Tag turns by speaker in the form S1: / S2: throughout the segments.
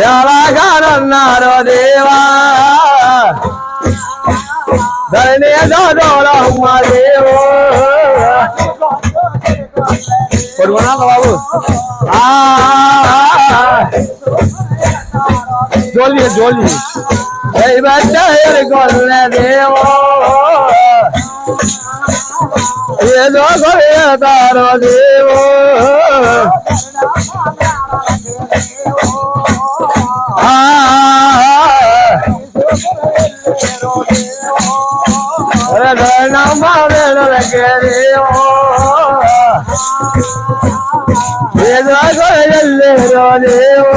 S1: ఎలాగన్నారు దేవా ధరణి దోలమ్మ దేవో పడుకున్నా బాబు జోలి జోలి కొల్లే దేవో ఏదో కొడతారో దేవో ఏదో కొల్లెరో దేవో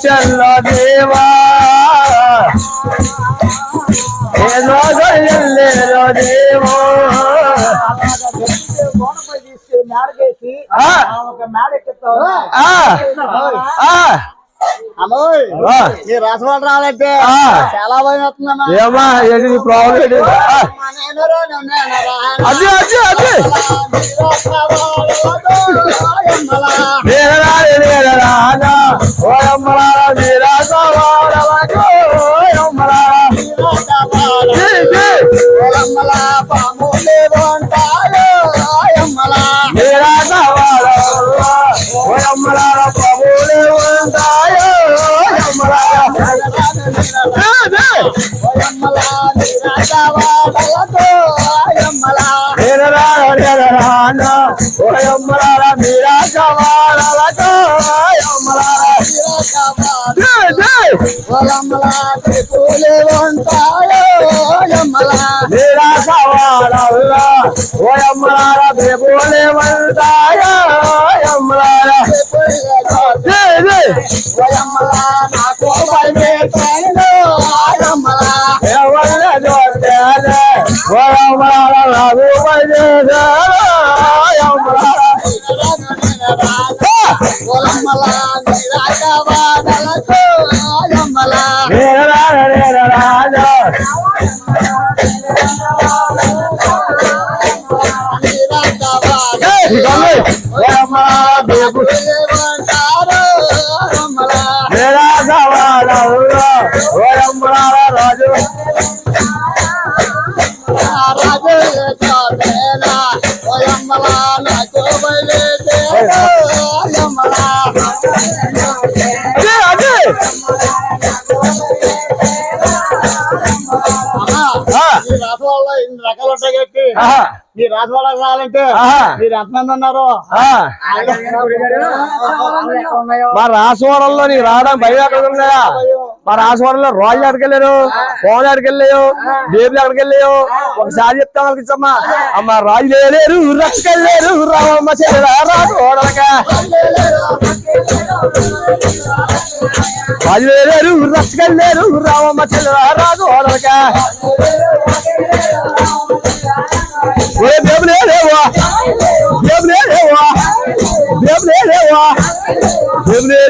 S1: చల్లో దేవా ఏదో కొల్లెరో దేవో మేడకేసి ఒక మేడెక్కుతావు రాసవాళ్ళు రాలంటే చాలా భయం వస్తుందమ్మా ఏమా ఏంటి ప్రాబ్లం అది అది అది మీ రాజవాడకు రావాలంటే మీరు ఎంతమంది ఉన్నారు? మా రాజవాడల్లో నీకు రావడానికి భయం ఎక్కడ ఉన్నాయా? మా రాజవాడలో రోజులు ఎక్కడికెళ్ళారు, ఫోన్ ఎక్కడికెళ్ళాయో, బేబులు ఎక్కడికెళ్ళాయో ఒకసారి చెప్తా వాళ్ళకిచ్చమ్మా. అమ్మ రాజు లేరు రచ్చకెళ్ళారు రావమ్మ చెల్లెలా రాజవాడలక రాజు లేరు రచ్చకెళ్ళారు రావమ్మ చెల్లెలా రాజవాడలక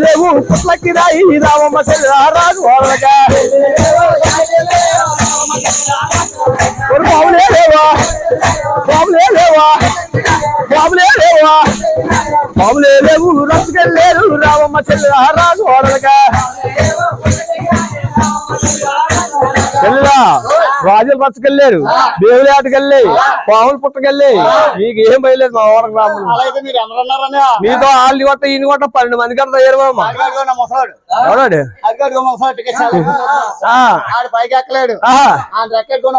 S1: లేవు పుట్లకి రాయి రావమ్మ చెల్లెలా రాజవాడలక బాబులే లేవా బాబులే లేవా బాబులే లేవా బాబులే లేవు రచ్చకెళ్ళారు రావమ్మ చెల్లెలా రాజవాడలక చెల్లెలా రాజులు పచ్చకెళ్ళారు, దేవుడి ఆటకెళ్ళాయి, పాములు పుట్టకెళ్ళాయి. మీకు ఏం బయలేదు మా ఊరకు రాము. నీతో వాళ్ళు కొట్ట ఈయన కొట్ట 12 మంది కడతా ఏరుమా ఎవడాడు
S2: పైకి ఎక్కలేడు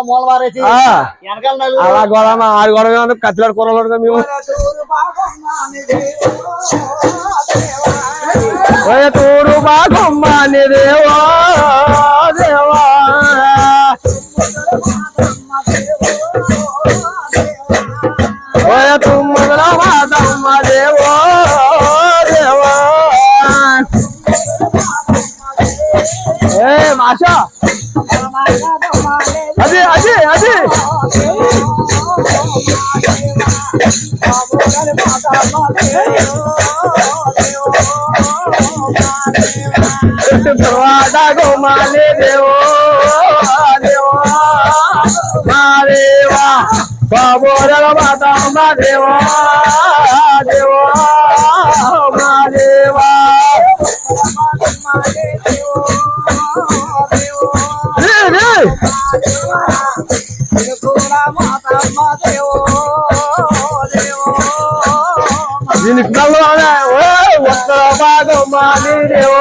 S2: మూల మారేసి
S1: అలా గొడవ ఆడి గొడవ కత్తిలాడు కూరలు మేము తూరు బాగమ్మ దేవా దేవా తుమ్మల మాతమ్మ దేవో దేవా ఏ మాషా అది అది అది మాలే దేవో దేవో మాదేవా బాబోరల మాత మా దేవా దేవో మాదేవా దీనికి ఉత్తర భాగం మాది దేవో